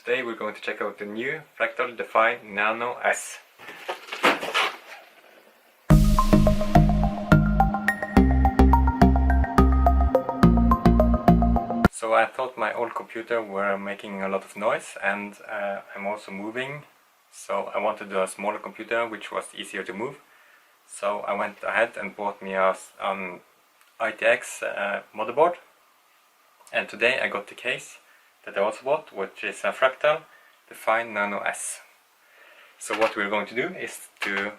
Today we're going to check out the new Fractal Define Nano S. So I thought my old computer were making a lot of noise, and I'm also moving, so I wanted a smaller computer which was easier to move. So I went ahead and bought me an ITX motherboard, and today I got the case that I also bought, which is a Fractal Define Nano S. So what we're going to do is to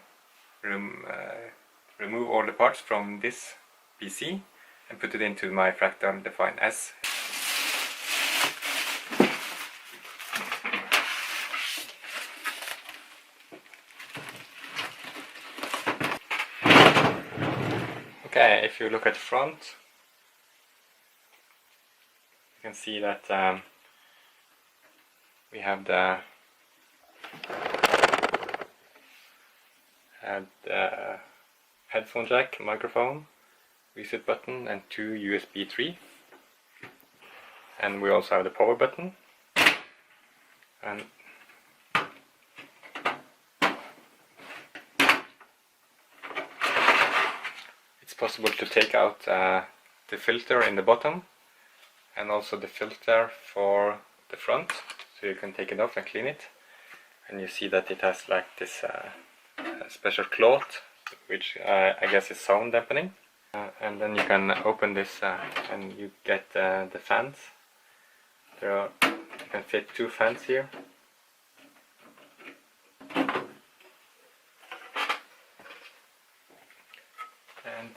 remove all the parts from this PC and put it into my Fractal Define S. Okay, if you look at the front, you can see that we have the headphone jack, microphone, reset button and two USB 3. And we also have the power button. And it's possible to take out the filter in the bottom and also the filter for the front, so you can take it off and clean it. And you see that it has like this special cloth, which I guess is sound dampening. And then you can open this and you get the fans. You can fit two fans here. And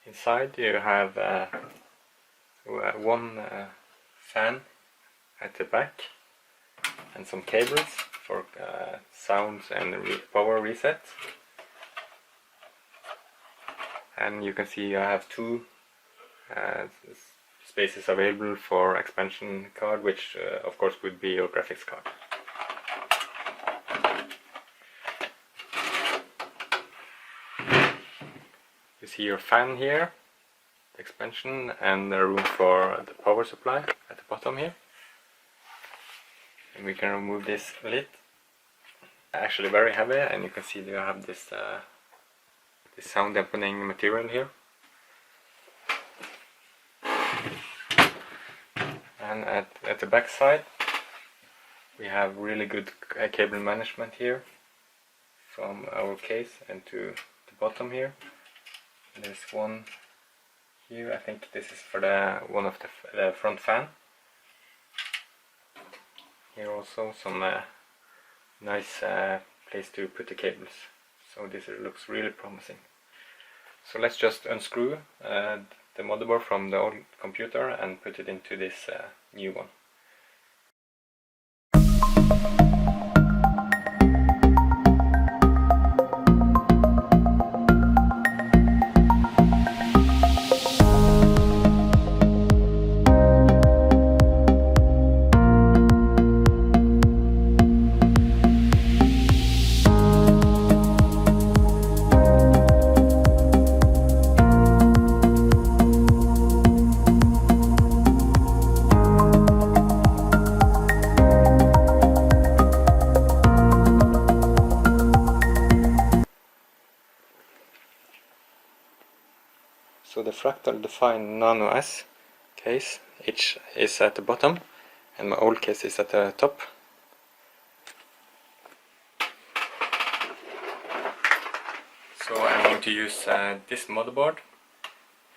inside you have one fan at the back and some cables for sounds and power reset. And you can see I have two spaces available for expansion card, which of course would be your graphics card. You see your fan here, the expansion, and the room for the power supply at the bottom here. And we can remove this lid. Actually very heavy, and you can see you have this this sound dampening material here. And at the back side we have really good cable management here from our case and to the bottom here. There's one here, I think this is for one of the front fan. Here also some nice place to put the cables, so this looks really promising. So let's just unscrew the motherboard from the old computer and put it into this new one. So the Fractal Define Nano S case, each is at the bottom and my old case is at the top. So I'm going to use this motherboard.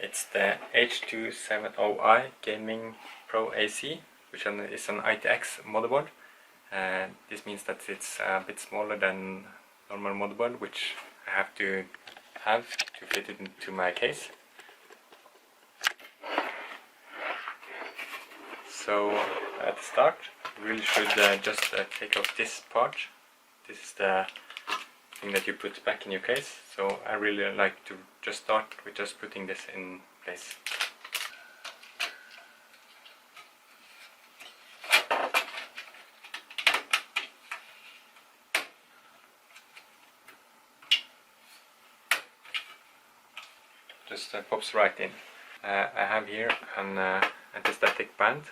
It's the H270i Gaming Pro AC, which is an ITX motherboard. This means that it's a bit smaller than normal motherboard, which I have to fit it into my case. So at the start, you really should just take off this part. This is the thing that you put back in your case. So I really like to just start with just putting this in place. Just pops right in. I have here an anti-static band,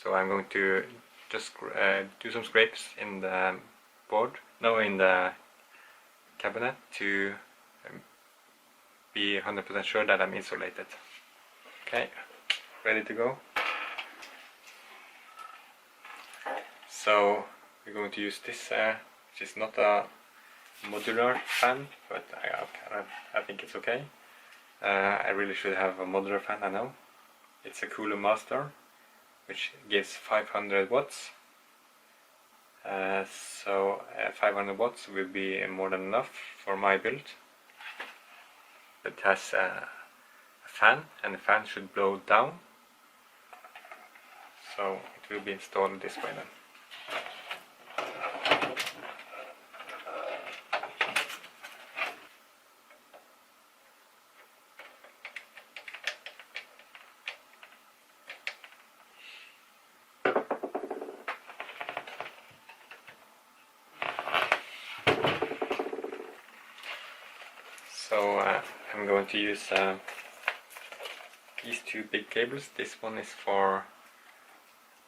So I'm going to just do some scrapes in the in the cabinet to be 100% sure that I'm insulated. Okay, ready to go. So we're going to use this, which is not a modular fan, but I think it's okay. I really should have a modular fan, I know. It's a Cooler Master, which gives 500 watts. So 500 watts will be more than enough for my build. It has a fan, and the fan should blow down. So it will be installed this way then. So I'm going to use these two big cables. This one is for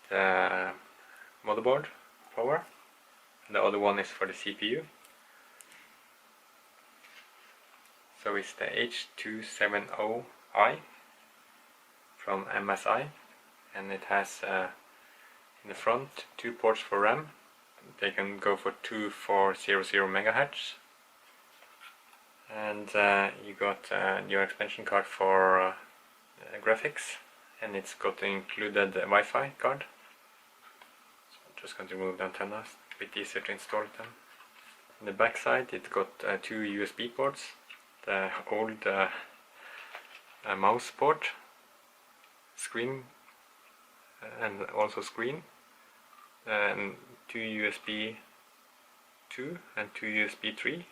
the motherboard power, and the other one is for the CPU. So it's the H270i from MSI, and it has in the front 2 ports for RAM. They can go for 2400 MHz. And you got your expansion card for graphics, and it's got included Wi-Fi card. So I'm just going to remove the antennas, a bit easier to install them. On the back side it got 2 USB ports, the old mouse port, screen, and also screen, and 2 USB 2 and 2 USB 3.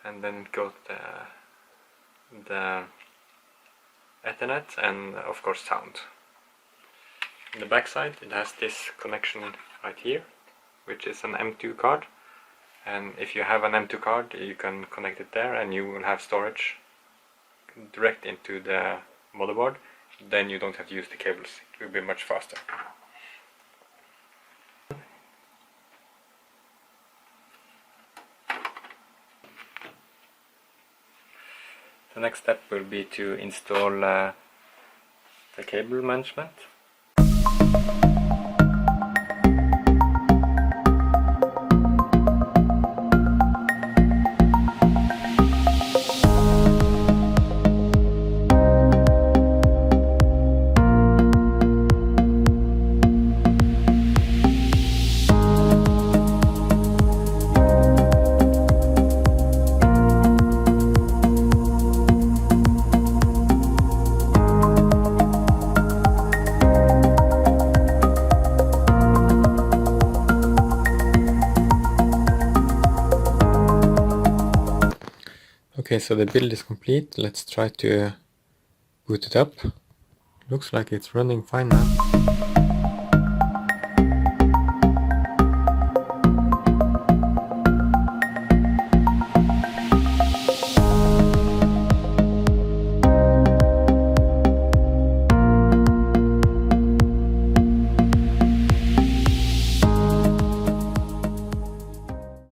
And then it got the Ethernet and of course sound. On the back side it has this connection right here, which is an M2 card, and if you have an M2 card you can connect it there and you will have storage direct into the motherboard. Then you don't have to use the cables, it will be much faster. The next step will be to install the cable management. Okay, so the build is complete. Let's try to boot it up. Looks like it's running fine now.